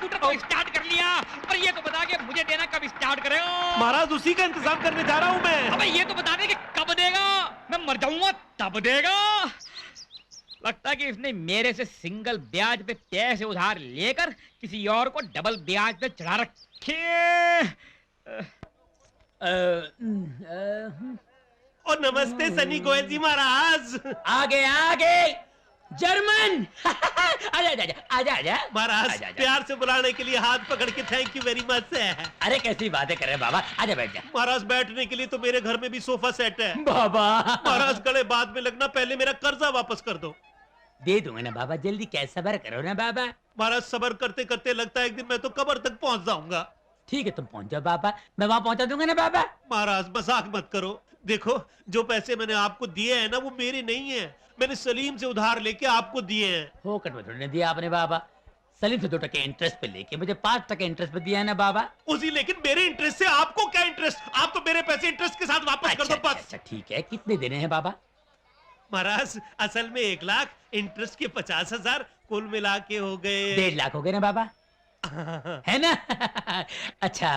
Scooter तो start कर लिया, पर ये तो बता के मुझे देना कब स्टार्ट करे हो? महाराज उसी का इंतजाम करने जा रहा हूँ मैं। अबे ये तो बता दे कि कब देगा, मैं मर जाऊंगा तब देगा। लगता है कि इसने मेरे से सिंगल ब्याज पे पैसे उधार लेकर किसी और को डबल ब्याज पे चढ़ा रखे। और नमस्ते सनी गोयल जी महाराज। आगे आगे जर्मन। आजा आजा आजा आजा महाराज प्यार से बुलाने के लिए हाथ पकड़ के थैंक यू वेरी मच है। अरे कैसी बातें कर रहे बाबा, आजा बैठ जा। महाराज बैठने के लिए तो मेरे घर में भी सोफा सेट है। बाबा महाराज गले बाद में लगना, पहले मेरा कर्जा वापस कर दो। दे दूंगा ना बाबा, जल्दी कैसा सबर करो ना बाबा। महाराज सबर करते करते लगता है एक दिन मैं तो कब्र तक पहुंच जाऊंगा। ठीक है तुम पहुंच जाओ बाबा, मैं वहां पहुंचा दूंगा ना बाबा। महाराज मजाक मत करो, देखो जो पैसे मैंने आपको दिए हैं ना वो मेरे नहीं है, मैंने सलीम से उधार लेके आपको दिए हैं। फोकट में थोड़ी दिया आपने बाबा, सलीम से 2% इंटरेस्ट पे लेके मुझे 5% इंटरेस्ट पे दिया है ना बाबा। उसी लेकिन मेरे इंटरेस्ट से आपको क्या इंटरेस्ट, आप तो मेरे पैसे इंटरेस्ट के साथ वापस कर दो बस। अच्छा ठीक है, कितने देने हैं बाबा? महाराज असल में 1 लाख, इंटरेस्ट के 50,000, कुल मिला के हो गए 1.5 लाख हो गए ना बाबा, है ना? अच्छा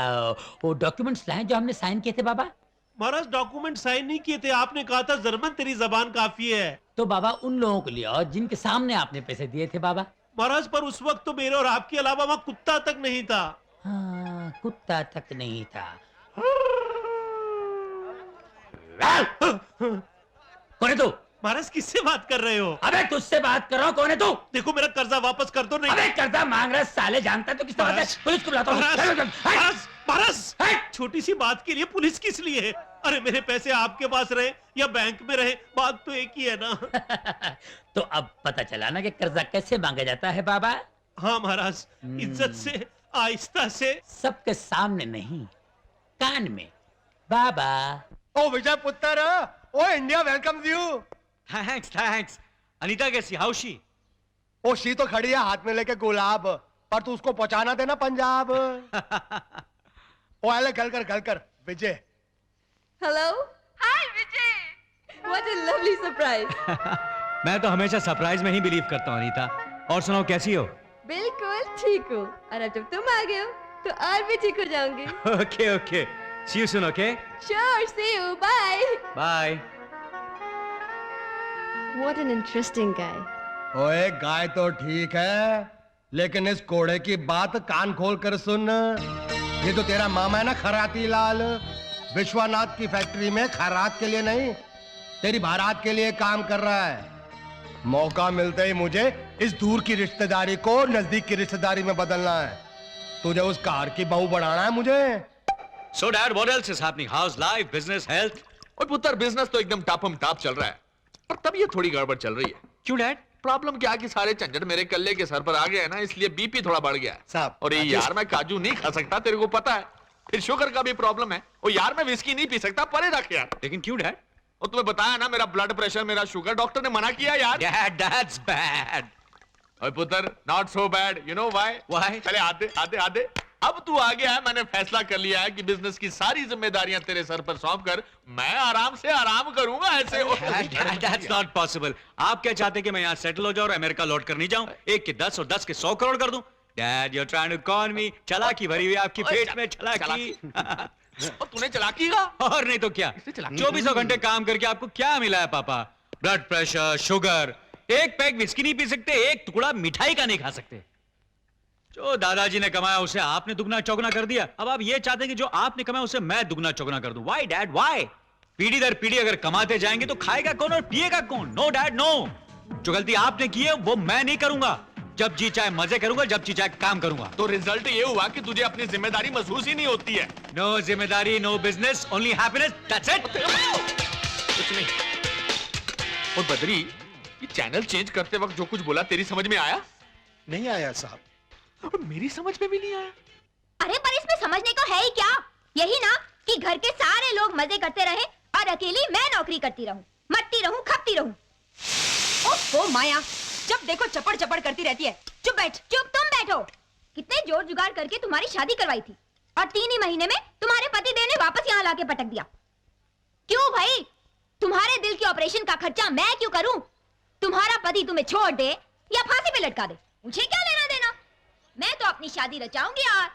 वो डॉक्यूमेंट्स लाए जो हमने साइन किए थे बाबा। महाराज डॉक्यूमेंट साइन नहीं किए थे, आपने कहा था जर्मन तेरी जबान काफी है। तो बाबा उन लोगों को लिया जिनके सामने आपने पैसे दिए थे बाबा। महाराज पर उस वक्त तो मेरे और आपके अलावा वहाँ कुत्ता तक नहीं था। हाँ कुत्ता तक नहीं था। कौन है तू? महाराज किससे बात कर रहे हो? अबे तुझसे बात कर रहा हूँ, कौन है तू? देखो मेरा कर्जा वापस कर दो। नहीं अबे कर्जा मांग रहा है साले, जानता है तो किसने बताया? पुलिस को बुलाता हूँ। महाराज महाराज छोटी सी बात के लिए पुलिस किस लिए? अरे मेरे पैसे आपके पास रहे या बैंक में रहे, बात तो एक ही है ना। तो अब पता चला ना कि कर्जा कैसे मांगा जाता है बाबा। हाँ महाराज, इज्जत से, आहिस्ता से, सबके सामने नहीं, कान में बाबा। ओ विजय पुत्र, ओ India welcomes you. Thanks thanks. Anita कैसी, हाउ शी? ओ शी तो खड़ी है हाथ में लेके गुलाब, पर तू उसको पहुंचाना देना पंजाब। ओ आले गल कर Vijay. Hello hi Vijay, what a lovely surprise. मैं तो हमेशा सरप्राइज में ही बिलीव करता हूँ अनीता। और सुनाओ कैसी हो? बिल्कुल ठीक हो, और अब जब तुम आ गए हो तो और भी ठीक हो जाऊंगी। Okay okay, see you soon. Okay sure, see you, bye bye. What an interesting guy. ओए गाय तो ठीक है, लेकिन इस कोड़े की बात कान खोल कर सुन। ये तो तेरा मामा है ना खराती लाल, विश्वनाथ की फैक्ट्री में खैरात के लिए नहीं, तेरी बारात के लिए काम कर रहा है। मौका मिलते ही मुझे इस दूर की रिश्तेदारी को नजदीक की रिश्तेदारी में बदलना है। तुझे उस कार की बहू बढ़ाना है मुझे। So dad, what else is happening? How's life, business, health? और पुत्र बिजनेस तो एकदम टापम टाप चल रहा है, पर तब ये थोड़ी गड़बड़ चल रही है। क्यों डैड? प्रॉब्लम क्या कि सारे झंझट मेरे कल्ले के सर पर आ गया है ना, इसलिए बीपी थोड़ा बढ़ गया है साहब। और ये यार मैं काजू नहीं खा सकता, तेरे को पता है। फिर शुगर का भी प्रॉब्लम है, और यार मैं विस्की नहीं पी सकता, परे रख यार। लेकिन क्यों डैड? और तुम्हें बताया ना, मेरा ब्लड प्रेशर, मेरा शुगर, डॉक्टर ने मना किया यार। Dad, that's bad. और पुत्र not so bad, you know why? Why? चले आते आते आते, अब तू आ गया है, मैंने फैसला कर लिया है कि बिजनेस की सारी जिम्मेदारियां तेरे सर पर सौंप कर मैं आराम से आराम करूंगा। ऐसे Dad, that's not possible. आप क्या चाहते हैं कि मैं यहाँ सेटल हो जाऊँ और अमेरिका लौट कर नहीं जाऊँ? 1 के 10 और 10 के 100 करोड़ कर दूं? Dad, you're trying to con me. चालाकी भरी हुई आपकी पेट में, चालाकी। और तूने चलाकी का? और नहीं तो क्या, 24 घंटे काम करके आपको क्या मिला है पापा? ब्लड प्रेशर, शुगर, एक पैक विस्की नहीं पी सकते, एक टुकड़ा मिठाई का नहीं खा सकते। जो दादाजी ने कमाया उसे आपने दुगना चौगना कर दिया, अब आप ये चाहते हैं कि जो आपने कमाया उसे मैं दुगना चौगना कर दूं। Why dad, why? पीढ़ी दर पीढ़ी अगर कमाते जाएंगे तो खाएगा कौन और पिएगा कौन? नो डैड नो, जो गलती आपने की है वो मैं नहीं करूंगा। जब जी चाहे मजे करूंगा, जब जी चाहे काम करूंगा। तो रिजल्ट ये हुआ कि तुझे अपनी जिम्मेदारी महसूस ही नहीं होती है। नो जिम्मेदारी, no business, only happiness, that's it. कुछ नहीं। और बद्री, ये चैनल चेंज करते वक्त जो कुछ बोला तेरी समझ में आया? नहीं आया साहब। और मेरी समझ में भी नहीं आया। अरे पर इसमें समझने को है ही क्या? यही ना कि घर के सारे लोग मजे करते रहे और अकेली मैं नौकरी करती रहूं, मरती रहूं, खपती रहूं। ओह माया, जब देखो चपड़ चपड़ करती रहती है। चुप बैठ, चुप तुम बैठो। कितने जोर जुगाड़ करके तुम्हारी शादी करवाई थी और 3 ही महीने में तुम्हारे पति देव ने वापस यहाँ लाके पटक दिया। क्यों भाई? तुम्हारे दिल के ऑपरेशन का खर्चा मैं क्यों करूं? तुम्हारा पति तुम्हें छोड़ दे या फांसी पे लटका दे, मुझे क्या लेना देना? मैं तो अपनी शादी रचाऊंगी यार।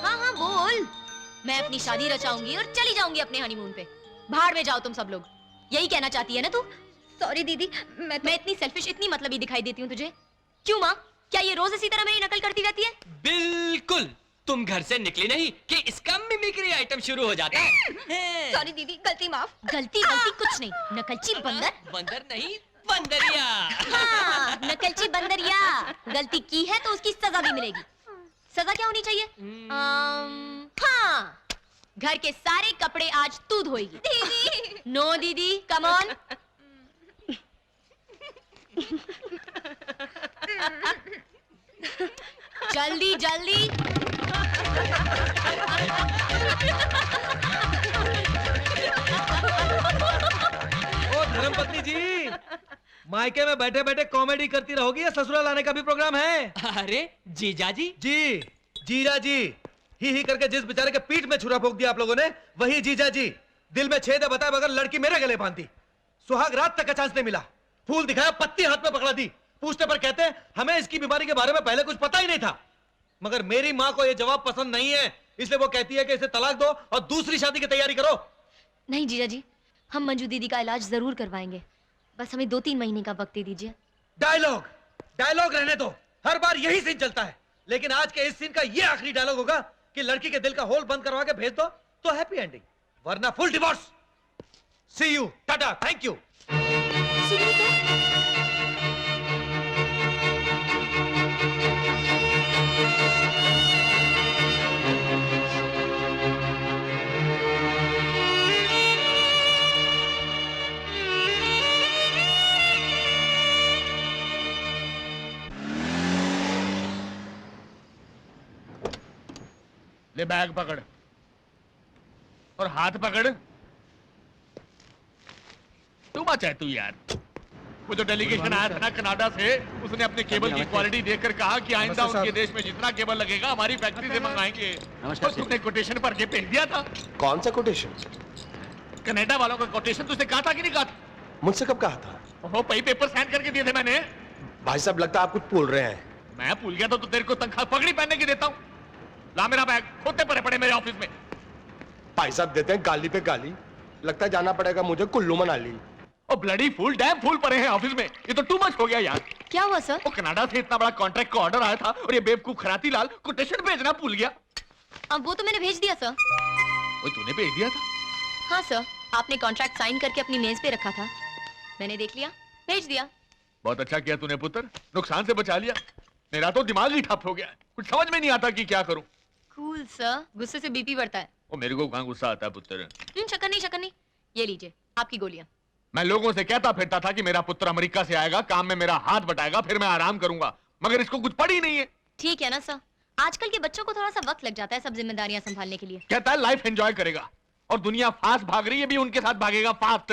हाँ हाँ बोल। मैं अपनी शादी रचाऊंगी और चली जाऊंगी अपने हनीमून पे। बाहर में जाओ तुम सब लोग। यही कहना चाहती है ना तू? सॉरी दीदी, मैं इतनी सेल्फिश, इतनी मतलबी दिखाई देती हूँ तुझे? क्यों माँ? क्या ये रोज इसी तरह मेरी नकल करती रहती है? बिल्कुल। तुम घर से निकली नहीं कि इसका मिमिक्री आइटम शुरू हो जाता है। सॉरी दीदी, गलती माफ। गलती गलती कुछ नहीं, नकलची बंदर। बंदर नहीं, बंदरिया। हाँ, नकलची बंदरिया। गलती की है तो उसकी सजा भी मिलेगी। सजा क्या होनी चाहिए? हाँ, घर के सारे कपड़े आज तू धोएगी। दीदी। नो दीदी, कम ऑन। जल्दी जल्दी। ओ धर्मपत्नी जी, मायके में बैठे बैठे कॉमेडी करती रहोगी या ससुराल आने का भी प्रोग्राम है? अरे जीजा जी। जी, जीजा जी। ही करके जिस बेचारे के पीठ में छुरा फूंक दिया आप लोगों ने, वही जीजा जी। दिल में छेद है बताए बगैर लड़की मेरे गले बांधी। सुहाग रात तक का चांस नहीं मिला। फूल दिखाया, पत्ती हाथ में पकड़ा दी। पूछने पर कहते हैं हमें इसकी बीमारी के बारे में पहले कुछ पता ही नहीं था। मगर मेरी माँ को यह जवाब पसंद नहीं है, इसलिए वो कहती है कि इसे तलाक दो और दूसरी शादी की तैयारी करो। नहीं जीजा जी, हम मंजू दीदी का इलाज जरूर करवाएंगे। बस हमें 2-3 महीने का वक्त दे दीजिए। डायलॉग डायलॉग रहने दो। हर बार यही सीन चलता है, लेकिन आज के इस सीन का ये आखिरी डायलॉग होगा कि लड़की के दिल का होल बंद करवा के भेज दो तो हैप्पी एंडिंग, वरना full divorce. See you, tata, thank you. ले बैग पकड़ और हाथ पकड़। तू मच है तू यार। वो जो डेलीगेशन आया था ना कनाडा से, उसने अपने केबल की क्वालिटी देखकर कहा कि आइंदा उनके देश में जितना केबल लगेगा हमारी फैक्ट्री से मंगाएंगे। तो तुमने कोटेशन भर के भेज दिया था। कौन सा कोटेशन? कनाडा वालों का कोटेशन तुझसे कहा था कि नहीं कहा था? मुझसे कब कहा था? वो पई पेपर साइन करके दिए थे मैंने। भाई साहब लगता है आप कुछ भूल रहे हैं। मैं भूल गया तो तेरे को तनख्वाह पगड़ी पहनने की देता हूँ। ला मेरा बैग, खोते पड़े मेरे ऑफिस में। भाई साहब देते हैं गाली पे गाली। लगता है जाना पड़ेगा मुझे कुल्लू मनाली। और ब्लडी फूल डैम फूल पड़े हैं ऑफिस में। ये तो टू मच हो गया यार। क्या हुआ सर? वो कनाडा से इतना बड़ा कॉन्ट्रैक्ट का ऑर्डर आया था और ये बेवकूफ खराती लाल कोटेशन भेजना भूल गया। अब वो तो मैंने भेज दिया सर। वो तूने भेज दिया था? हाँ सर, आपने कॉन्ट्रैक्ट साइन करके अपनी मेज पे रखा था, मैंने देख लिया, भेज दिया। बहुत अच्छा किया तूने पुत्र, नुकसान से बचा लिया। मेरा तो दिमाग ही ठप हो गया, कुछ समझ में नहीं आता कि क्या करूं। कूल सर, गुस्से से बीपी बढ़ता है। वो मेरे को कहाँ गुस्सा आता है पुत्र। शक्कर नहीं। ये लीजिए आपकी गोलियां। मैं लोगों से कहता फिरता था कि मेरा पुत्र अमेरिका से आएगा, काम में मेरा हाथ बटाएगा, फिर मैं आराम करूंगा, मगर इसको कुछ पड़ी नहीं है। ठीक है ना सर, आजकल के बच्चों को थोड़ा सा वक्त लग जाता है सब जिम्मेदारियां संभालने के लिए। कहता है लाइफ एंजॉय करेगा और दुनिया फास्ट भाग रही है, भी उनके साथ भागेगा फास्ट।